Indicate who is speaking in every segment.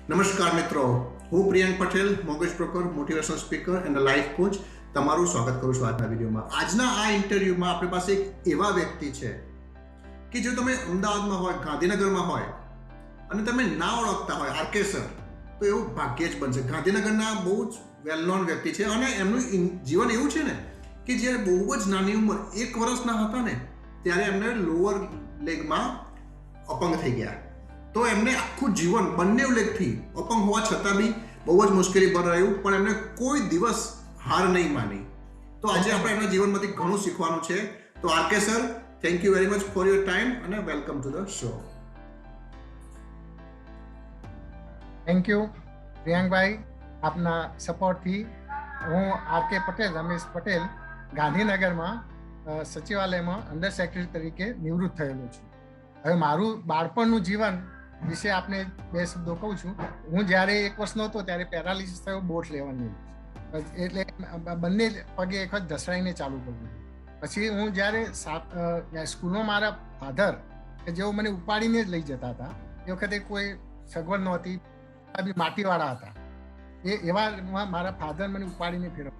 Speaker 1: નમસ્કાર મિત્રો, હું Priyank Patel, Mogesh broker, motivational speaker and life coach. તમારું સ્વાગત કરું છું આજના વિડીયોમાં. આજના આ ઇન્ટરવ્યુમાં આપણી પાસે એક એવા વ્યક્તિ છે કે જો તમે અમદાવાદમાં હોય, ગાંધીનગરમાં હોય અને તમે ના ઓળખતા હોય આરકે સર, તો એવું ભાગ્યે જ બનશે. ગાંધીનગરના બહુ જ વેલ નોન વ્યક્તિ છે અને એમનું જીવન એવું છે ને કે જ્યારે બહુ જ નાની ઉંમર 1 વર્ષના હતા ને ત્યારે એમને લોઅર લેગમાં અપંગ થઈ ગયા. તો એમને આખું જીવન બંને લેગથી અપંગ હોવા છતાં બી બહુ જ મુશ્કેલી પર રહ્યું, પણ એમને કોઈ દિવસ હાર નહીં માની. તો આજે આપણે એમના જીવનમાંથી ઘણું શીખવાનું છે. તો R K sir, thank you very much for your time અને welcome to the show.
Speaker 2: Thank you પ્રિયંકભાઈ, આપના સપોર્ટથી. હું આરકે પટેલ, રમેશ પટેલ, ગાંધીનગરમાં સચિવાલયમાં અંડર સેક્રેટરી તરીકે નિવૃત્ત થયેલો છું. હવે મારું બાળપણનું જીવન વિશે આપને 2 શબ્દો કહું છું. હું જ્યારે 1 વર્ષનો હતો ત્યારે પેરાલિસિસ થયો બોટ લેવાની, એટલે બંને પગે એક વખત ધસડાઈને ચાલુ કર્યું. પછી હું જ્યારે સ્કૂલમાં મારા ફાધર કે જેઓ મને ઉપાડીને જ લઈ જતા હતા, એ વખતે કોઈ સગવડ નહોતી, માટીવાળા હતા, એવા મારા ફાધર મને ઉપાડીને ફેરવ્યા.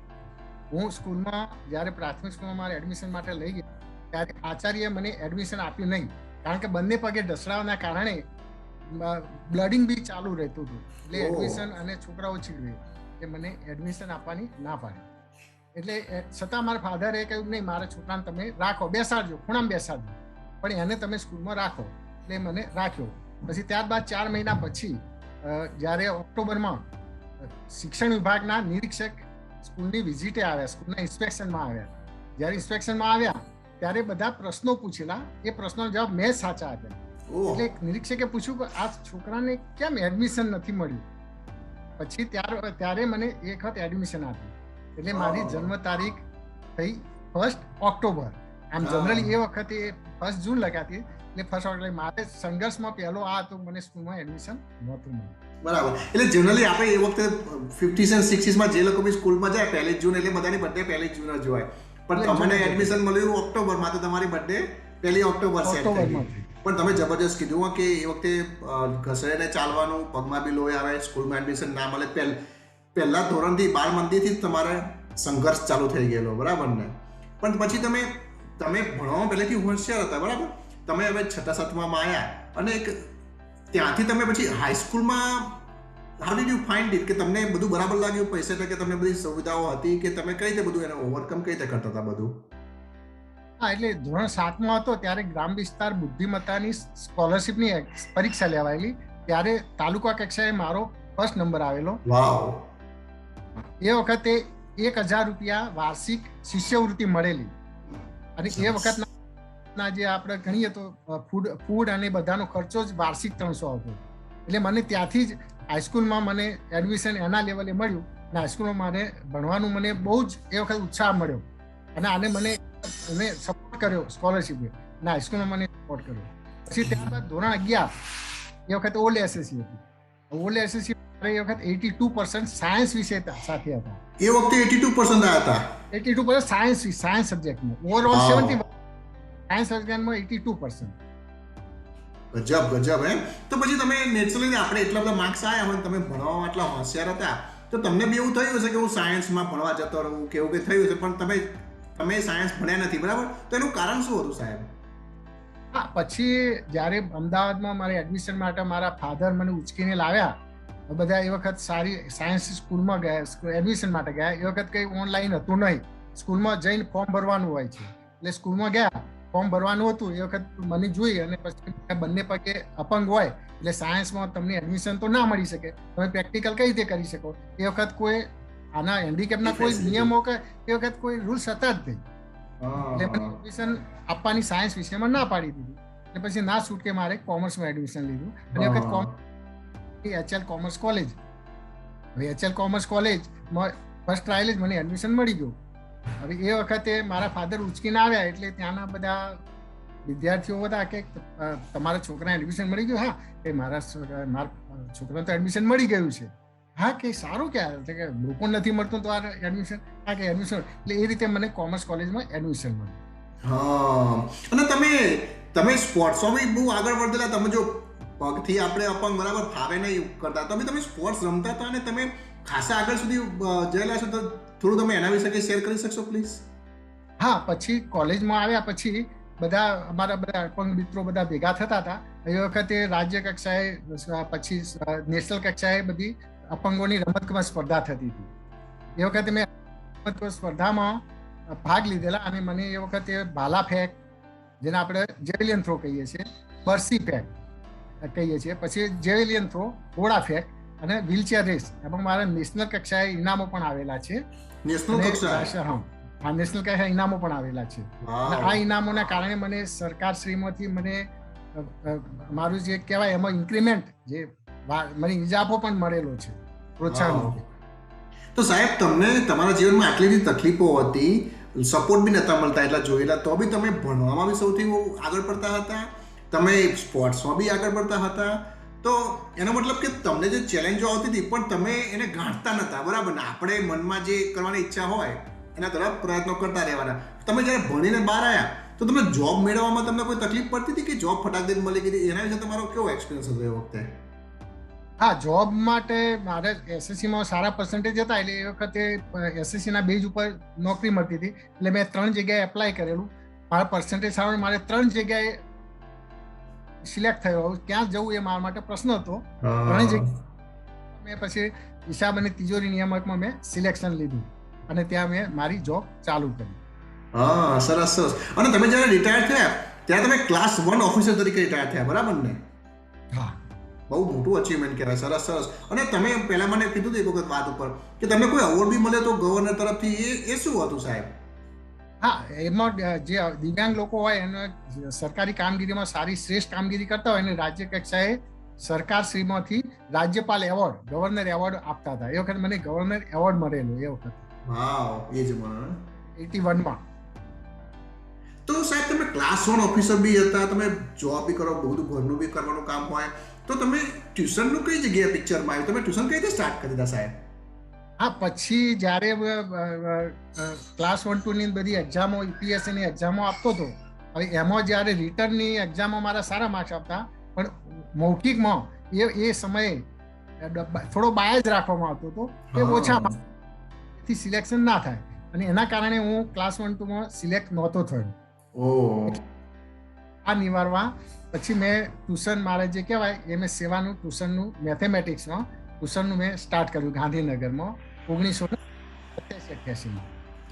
Speaker 2: હું સ્કૂલમાં જ્યારે પ્રાથમિક સ્કૂલમાં મારે એડમિશન માટે લઈ ગયા ત્યારે આચાર્યએ મને એડમિશન આપ્યું નહીં, કારણ કે બંને પગે ઢસડાવાના કારણે બ્લડિંગ બી ચાલુ રહેતું હતું. એટલે એડમિશન અને છોકરાઓ ચીડવે કે મને એડમિશન આપવાની ના પાડી. એટલે છતાં મારા ફાધરે કહ્યું નહીં, મારા છોકરાને તમે રાખો, બેસાડજો, ખૂણામાં બેસાડજો, પણ એને તમે સ્કૂલમાં રાખો. એટલે મને રાખ્યો. પછી ત્યારબાદ 4 મહિના પછી જ્યારે ઓક્ટોબરમાં શિક્ષણ વિભાગના નિરીક્ષક સ્કૂલની વિઝિટે આવ્યા, સ્કૂલના ઇન્સ્પેક્શનમાં આવ્યા. જ્યારે ઇન્સ્પેક્શનમાં આવ્યા ત્યારે બધા પ્રશ્નો પૂછેલા, એ પ્રશ્નોના જવાબ મેં સાચા આપ્યા. એટલે નિરીક્ષકે પૂછ્યું કે આ છોકરાને કેમ એડમિશન નથી મળ્યું. પછી ત્યારે મને એક વખત એડમિશન આપ્યું. એટલે મારી જન્મ તારીખ થઈ 1 ઓક્ટોબર. આમ જનરલી એ વખતે 1 જૂન લગાતી, એટલે 1 ઓક્ટોબર મારે સંઘર્ષમાં પહેલો આ હતો, મને સ્કૂલમાં એડમિશન નહોતું મળ્યું.
Speaker 1: બરાબર. એટલે જનરલી આપણે એ વખતે 50s and 60s જે લોકો બી સ્કૂલમાં જાય 1 જૂન એટલે બધાની બર્થડે 1 જૂન જ હોય, પણ તમને એડમિશન મળ્યું ઓક્ટોબરમાં, તો તમારી બર્થડે 1 ઓક્ટોબર સેટ થઈ. પણ તમે જબરજસ્ત કીધું કે એ વખતે ઘસડીને ચાલવાનું, પગમાં બી લોહી આવે, સ્કૂલમાં એડમિશન ના મળે, પહેલા ધોરણથી બાળ મંદિરથી જ તમારે સંઘર્ષ ચાલુ થઈ ગયેલો, બરાબર ને? પણ પછી તમે ભણવામાં પહેલેથી હોશિયાર હતા, બરાબર? તમે હવે 6ઠા 7મામાં આવ્યા અને ત્યાંથી તમે પછી હાઈસ્કૂલમાં how did you find it, કે તમને બધું બરાબર લાગ્યું, પૈસા ટકે તમને બધી સુવિધાઓ હતી, કે તમે કઈ રીતે બધું એને ઓવરકમ કઈ રીતે કરતા હતા બધું?
Speaker 2: હા, એટલે ધોરણ 7માં હતો ત્યારે ગ્રામ વિસ્તાર બુદ્ધિમત્તાની સ્કોલરશિપની પરીક્ષા લેવાયેલી. ત્યારે તાલુકા કક્ષાએ મારો 1st નંબર આવેલો.
Speaker 1: વાવ.
Speaker 2: એ વખતે 1000 રૂપિયા વાર્ષિક શિષ્યવૃત્તિ મળેલી. અને એ વખતના જે આપણે ગણીએ તો ફૂડ અને બધાનો ખર્ચો જ વાર્ષિક 300 આવતો. એટલે મને ત્યાંથી જ હાઈસ્કૂલમાં મને એડમિશન એના લેવલે મળ્યું. અને હાઈસ્કૂલમાં મને ભણવાનું મને બહુ જ એ વખત ઉત્સાહ મળ્યો, અને આને મને સપોર્ટ કર્યો સ્કોલરશિપે, અને હાઈસ્કૂલમાં મને સપોર્ટ કર્યો. પછી ત્યારબાદ ધોરણ 11 એ વખતે ઓલ્ડ એસએસસી હતી. ઓલ્ડ એસએસસી એ વખત 82% સાયન્સ વિષય સાથે હતા.
Speaker 1: એ વખતે 82% આવ્યા હતા.
Speaker 2: 82% સાયન્સ સબ્જેક્ટમાં, ઓવરઓલ 70, સાયન્સ સબ્જેક્ટમાં 82%.
Speaker 1: ગજબ એમ. તો પછી તમે નેચરલી આપણે એટલા બધા માર્ક્સ આવ્યા હોય, તમે ભણવામાં આટલા હોશિયાર હતા, તો તમને બી એવું થયું હશે કે હું સાયન્સમાં ભણવા જતો રહું કે એવું કંઈ થયું હશે, પણ તમે સાયન્સ ભણ્યા નથી, બરાબર? તો એનું કારણ શું હતું સાહેબ?
Speaker 2: હા, પછી જ્યારે અમદાવાદમાં મારે એડમિશન માટે મારા ફાધર મને ઉચકીને લાવ્યા, બધા એ વખત સારી સાયન્સ સ્કૂલમાં ગયા, એડમિશન માટે ગયા. એ વખત કંઈ ઓનલાઈન હતું નહીં, સ્કૂલમાં જઈને ફોર્મ ભરવાનું હોય છે. એટલે સ્કૂલમાં ગયા, ફોર્મ ભરવાનું હતું. એ વખત મને જોઈ, અને પછી બંને પગે અપંગ હોય એટલે સાયન્સમાં તમને એડમિશન તો ના મળી શકે, તમે પ્રેક્ટિકલ કઈ રીતે કરી શકો? એ વખત કોઈ આના હેન્ડીકેપના કોઈ નિયમો કે એ વખત કોઈ રૂલ્સ હતા જ નહીં. એટલે મને એડમિશન આપવાની સાયન્સ વિષયમાં ના પાડી દીધી. એટલે પછી ના છૂટકે મારે કોમર્સમાં એડમિશન લીધું. અને એ વખત HL કોમર્સ કોલેજ, હવે HL કોમર્સ કોલેજમાં ફર્સ્ટ ટ્રાયલ જ મને એડમિશન મળી ગયું. હવે એ વખતે મારા ફાધર ઉચકીને આવ્યા, એટલે ત્યાંના બધા વિદ્યાર્થીઓ હતા કે તમારા છોકરાને એડમિશન મળી ગયું? હા, કે મારા છોકરાને તો એડમિશન મળી ગયું છે. હા, કે સારું, કે લોકો નથી મળતું તો આ એડમિશન, હા કે એડમિશન. એટલે એ રીતે મને કોમર્સ કોલેજમાં એડમિશન મળ્યું.
Speaker 1: હા, અને તમે સ્પોર્ટ્સમાં બી બહુ આગળ વધેલા. તમે જો પગથી આપણે અપંગ બરાબર ફાવે નહીં કરતા, તો બી તમે સ્પોર્ટ્સ રમતા હતા અને તમે ખાસા આગળ સુધી જયેલા છો, તો થોડું તમે એના વિશે કંઈ શેર કરી શકશો પ્લીઝ?
Speaker 2: હા, પછી કોલેજમાં આવ્યા પછી અમારા બધા અપંગ મિત્રો બધા ભેગા થતા હતા. એ વખતે રાજ્ય કક્ષાએ પછી નેશનલ કક્ષાએ બધી અપંગોની રમતગમત સ્પર્ધા થતી હતી. એ વખતે મેં રમતગમત સ્પર્ધામાં ભાગ લીધેલા અને મને એ વખતે ભાલા ફેંક, જેને આપણે જેવેલિયન થ્રો કહીએ છીએ, બરસી ફેંક કહીએ છીએ, પછી જેવેલિયન થ્રો, ગોળા ફેંક અને વ્હીલચેર રેસ, એમાં મારા નેશનલ કક્ષાએ ઇનામો પણ આવેલા છે.
Speaker 1: નેશનલ કક્ષાએ?
Speaker 2: હા, નેશનલ કક્ષાએ ઇનામો પણ આવેલા છે. અને આ ઇનામોના કારણે મને સરકાર શ્રીમાંથી મને મારું જે કહેવાય એમાં ઇન્ક્રીમેન્ટ, જે મને ઇજાફો પણ મળેલો છે, પ્રોત્સાહન.
Speaker 1: તો સાહેબ, તમને તમારા જીવનમાં આટલી બધી તકલીફો હતી, સપોર્ટ બી નતા મળતા એટલા જોયેલા, તો બી તમે ભણવામાં બી સૌથી આગળ પડતા હતા, તમે સ્પોર્ટ્સમાં બી આગળ પડતા હતા. તો એનો મતલબ કે તમને જે ચેલેન્જો આવતી હતી પણ તમે એને ગાંઠતા નતા, બરાબર ને? આપણે મનમાં જે કરવાની ઈચ્છા હોય એના તરફ પ્રયત્નો કરતા રહેવાના. તમે જ્યારે ભણીને બહાર આવ્યા તો તમને જોબ મેળવવામાં તમને કોઈ તકલીફ પડતી હતી કે જોબ ફટાક દઈને મળી ગઈ? એના વિશે તમારો કેવો એક્સપિરિયન્સ હતો એ વખતે?
Speaker 2: હા, જોબ માટે મારે એસએસસીમાં સારા પર્સન્ટેજ હતા, એટલે એ વખતે એસએસસીના બેઝ ઉપર નોકરી મળતી હતી. એટલે મેં 3 જગ્યાએ એપ્લાય કરેલું. મારા પર્સન્ટેજ સારા, મારે 3 જગ્યાએ સિલેક્ટ થયો. ક્યાં જવું એ મારા માટે પ્રશ્ન હતો. 3 જગ્યાએ મેં પછી હિસાબ અને તિજોરી નિયામકમાં મેં સિલેક્શન લીધું અને ત્યાં મેં મારી જોબ ચાલુ કરી.
Speaker 1: હા, સરસ સરસ. અને તમે જ્યારે રિટાયર થયા ત્યારે તમે ક્લાસ 1 ઓફિસર તરીકે રિટાયર થયા, બરાબર ને?
Speaker 2: હા,
Speaker 1: બહુ મોટું અચીવમેન્ટ કહેવાય. સરસ સરસ. અને તમે પહેલા મને કીધું એક વખત વાત ઉપર કે તમને કોઈ એવોર્ડ બી મળે તો ગવર્નર તરફથી, એ શું હતું સાહેબ?
Speaker 2: હા, એમાં જે દિવ્યાંગ લોકો હોય એને સરકારી કામગીરીમાં સારી શ્રેષ્ઠ કામગીરી કરતા હોય એને રાજ્ય કક્ષાએ સરકાર શ્રીમાંથી રાજ્યપાલ એવોર્ડ, ગવર્નર એવોર્ડ આપતા હતા. એ વખતે મને ગવર્નર એવોર્ડ મળેલો એ વખતે.
Speaker 1: વાવ, એ જ મને
Speaker 2: 81માં.
Speaker 1: તો સાહેબ, તમે ક્લાસ 1 ઓફિસર બી હતા, તમે જોબ બી કરો, બધું ઘરનું બી કરવાનું કામ હોય, તો તમે ટ્યુશનનું કઈ જગ્યાએ પિક્ચરમાં આવ્યું? તમે ટ્યુશન કઈ રીતે સ્ટાર્ટ કરી દીધા સાહેબ?
Speaker 2: હા, પછી જ્યારે ક્લાસ 1, 2 ની બધી એક્ઝામો, યુપીએસસીની એક્ઝામો આપતો હતો, હવે એમાં જ્યારે રિટર્નની એક્ઝામો મારા સારા માર્ક્સ આપતા, પણ મૌખિકમાં એ સમયે થોડો બાયસ રાખવામાં આવતો હતો કે ઓછા માર્ક્સથી સિલેક્શન ના થાય, અને એના કારણે હું ક્લાસ 1, 2 માં સિલેક્ટ નહોતો થયો. આ નિવારવા પછી મેં ટ્યુશન, મારે જે કહેવાય એ મેં સેવાનું ટ્યુશનનું, મેથેમેટિક્સમાં ટ્યુશનનું મેં સ્ટાર્ટ કર્યું ગાંધીનગરમાં 1987-88માં.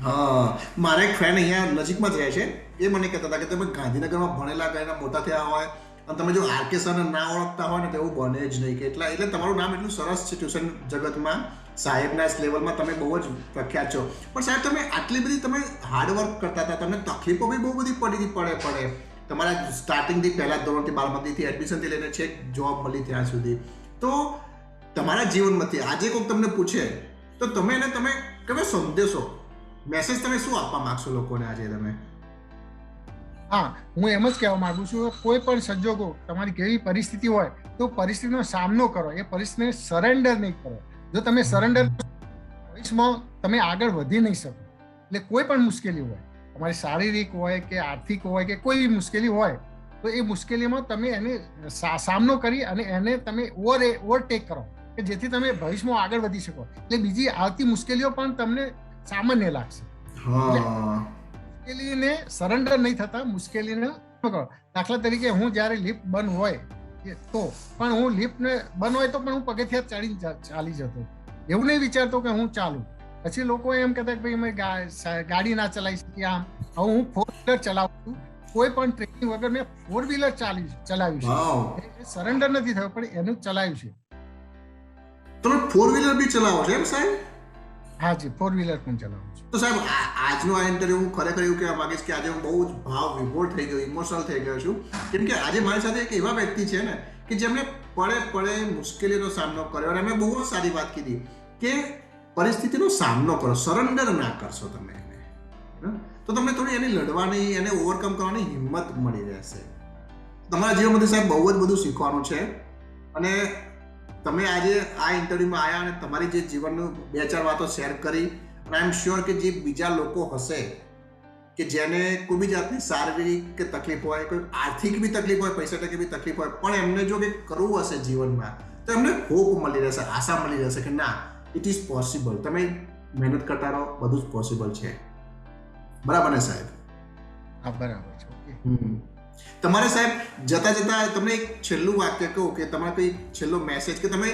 Speaker 1: હા, મારા એક ફ્રેન્ડ અહીંયા નજીકમાં જ રહે છે, એ મને કહેતા હતા કે તમે ગાંધીનગરમાં ભણેલા ગયેલા મોટા થયા હોય અને તમે જો આરકે સરને ના ઓળખતા હોય ને તો એવું બને જ નહીં. કે એટલે તમારું નામ એટલું સરસ છે ટ્યુશન જગતમાં, સાહેબના લેવલમાં તમે બહુ જ પ્રખ્યાત છો. પણ સાહેબ, તમે આટલી બધી તમે હાર્ડવર્ક કરતા હતા, તમને તકલીફો બી બહુ બધી પડે તમારા સ્ટાર્ટિંગથી, પહેલા ધોરણથી, બાળમતીથી, એડમિશનથી લઈને છેક જોબ મળી ત્યાં સુધી. તો તમારા જીવનમાંથી આજે કોઈક તમને પૂછે તો તમે કેવો સંદેશો, મેસેજ તમે શું આપવા માંગશો લોકોને આજે તમે?
Speaker 2: હા, હું એમ જ કહેવા માંગુ છું, કોઈ પણ સંજોગો, તમારી કેવી પરિસ્થિતિ હોય તો પરિસ્થિતિનો સામનો કરો, એ પરિસ્થિતિને સરેન્ડર નહીં કરો. જો તમે સરેન્ડર, ભવિષ્યમાં તમે આગળ વધી નહીં શકો. એટલે કોઈ પણ મુશ્કેલી હોય, તમારી શારીરિક હોય કે આર્થિક હોય કે કોઈ મુશ્કેલી હોય, તો એ મુશ્કેલીમાં તમે એને સામનો કરી અને એને તમે ઓવરટેક કરો કે જેથી તમે ભવિષ્યમાં આગળ વધી શકો. એટલે બીજી આવતી મુશ્કેલીઓ પણ તમને સામાન્ય લાગશે. મુશ્કેલીને સરેન્ડર નહીં થતા, મુશ્કેલીને કરો. દાખલા તરીકે હું જ્યારે લિફ્ટ બંધ હોય તો પણ હું લિફ્ટને બંધ હોય તો પણ હું પગથિયા ચાલી જતો, એવું નહીં વિચારતો કે હું ચાલું. પછી લોકો એમ કહેતા કે ભાઈ અમે ગાડી ના ચલાવી શકીએ. આમ હવે હું 4 વ્હીલર ચલાવું છું, કોઈ પણ ટ્રેનિંગ વગર મેં 4 વ્હીલર ચલાવ્યું છે. સરેન્ડર નથી થયો પણ એનું ચલાવ્યું છે.
Speaker 1: તમે 4 વ્હીલર બી ચલાવો છો એમ સાહેબ?
Speaker 2: હા જી, 4 વ્હીલર પણ ચલાવું છું.
Speaker 1: તો સાહેબ, આજનો આ ઇન્ટરવ્યુ હું ખરેખર એવું કહેવા માંગીશ કે આજે હું બહુ જ ભાવ વિભોર થઈ ગયો, ઇમોશનલ થઈ ગયો છું. કેમ કે આજે મારી સાથે એક એવા વ્યક્તિ છે ને કે જેમણે પડે મુશ્કેલીનો સામનો કર્યો, અને મેં બહુ જ સારી વાત કીધી કે પરિસ્થિતિનો સામનો કરો, સરેન્ડર ના કરશો તમે એને, તો તમને થોડી એની લડવાની, એને ઓવરકમ કરવાની હિંમત મળી રહેશે. તમારા જીવનમાંથી સાહેબ બહુ જ બધું શીખવાનું છે. અને તમે આજે આ ઇન્ટરવ્યુમાં આવ્યા અને તમારી જે જીવનનું 2-4 વાતો શેર કરી, અને આઈ એમ શ્યોર કે જે બીજા લોકો હશે કે જેને કોઈ બી જાતની શારીરિક કે તકલીફ હોય, કોઈ આર્થિક બી તકલીફ હોય, પૈસા ટકે બી તકલીફ હોય, પણ એમને જો કંઈક કરવું હશે જીવનમાં તો એમને હોપ મળી રહેશે, આશા મળી રહેશે કે ના, ઇટ ઇઝ પોસિબલ. તમે મહેનત કરતા રહો, બધું જ પોસિબલ છે. બરાબર ને સાહેબ?
Speaker 2: હા, બરાબર છે. ઓકે.
Speaker 1: તમારે સાહેબ જતા જતા તમને એક છેલ્લું વાક્ય કહું કે તમારે કોઈ છેલ્લો મેસેજ, કે તમે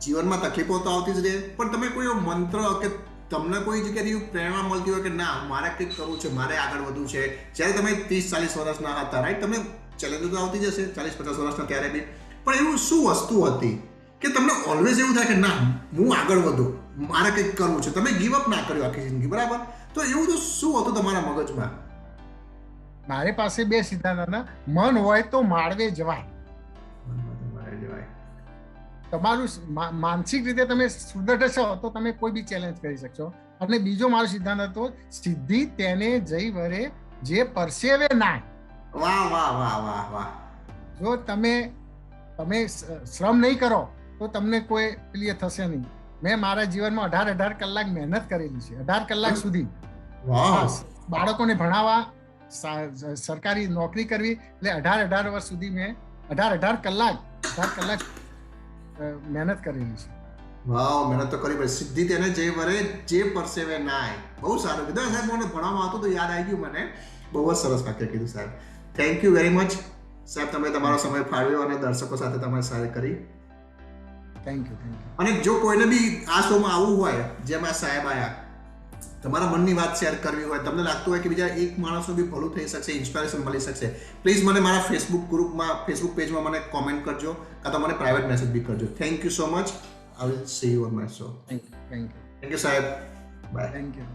Speaker 1: જીવનમાં તકલીફો તો આવતી જ રહે, પણ તમે કોઈ એવો મંત્ર કે તમને કોઈ જગ્યાથી પ્રેરણા મળતી હોય કે ના, મારે કંઈક કરવું છે, મારે આગળ વધવું છે, જ્યારે તમે 30-40 વર્ષના હતા, રાઈટ? તમે ચેલેન્જો તો આવતી જ હશે 40-50 વર્ષના ત્યારે બી, પણ એવું શું વસ્તુ હતી કે તમને ઓલવેઝ એવું થાય કે ના, હું આગળ વધું, મારે કંઈક કરવું છે, તમે ગીવ અપ ના કર્યું આખી જિંદગી, બરાબર? તો એવું તો શું હતું તમારા મગજમાં?
Speaker 2: મારી પાસે 2 સિદ્ધાંત હતા. મન હોય તો માળવે જવાય. તમારું માનસિક રીતે તમે સુદૃઢ છો તો તમે કોઈ બી ચેલેન્જ કરી શકશો. અને બીજો મારો સિદ્ધાંત હતો, સિદ્ધિ તેને જઈ વરે જે પરસેવે ના.
Speaker 1: વાહ વાહ વાહ વાહ વાહ.
Speaker 2: જો તમે શ્રમ નહીં કરો તો તમને કોઈ પેલી થશે નહીં. મેં મારા જીવનમાં 18 કલાક મહેનત કરેલી છે, 18 કલાક સુધી. બાળકોને ભણાવવા, સરકારી નોકરી કરવી, એટલે 18 વર્ષ સુધી મેં 18 કલાક મહેનત કરેલી છે.
Speaker 1: વાવ, મહેનત તો કરી. સિદ્ધિ તેને જે વરે જે પરસેવે નાય. બહુ સારું કીધું સાહેબ. મને ભણવામાં આવતું તો યાદ આવી ગયું મને. બહુ જ સરસ વાક્ય કીધું સાહેબ. થેન્ક યુ વેરી મચ સાહેબ. તમે તમારો સમય ફાળવ્યો અને દર્શકો સાથે તમે સારી કરી.
Speaker 2: Thank you.
Speaker 1: અને જો કોઈને બી આ શોમાં આવવું હોય, જેમ આ સાહેબ આયા, તમારા મનની વાત શેર કરવી હોય, તમને લાગતું હોય કે બીજા એક માણસનું બી ભલું થઈ શકશે, ઇન્સ્પિરેશન મળી શકશે, પ્લીઝ મને મારા ફેસબુક પેજમાં મને કોમેન્ટ કરજો, કાં તો મને પ્રાઇવેટ મેસેજ બી કરજો. Thank you so much. I will see you on my show.
Speaker 2: Thank you
Speaker 1: સાહેબ. બાય.
Speaker 2: Thank you.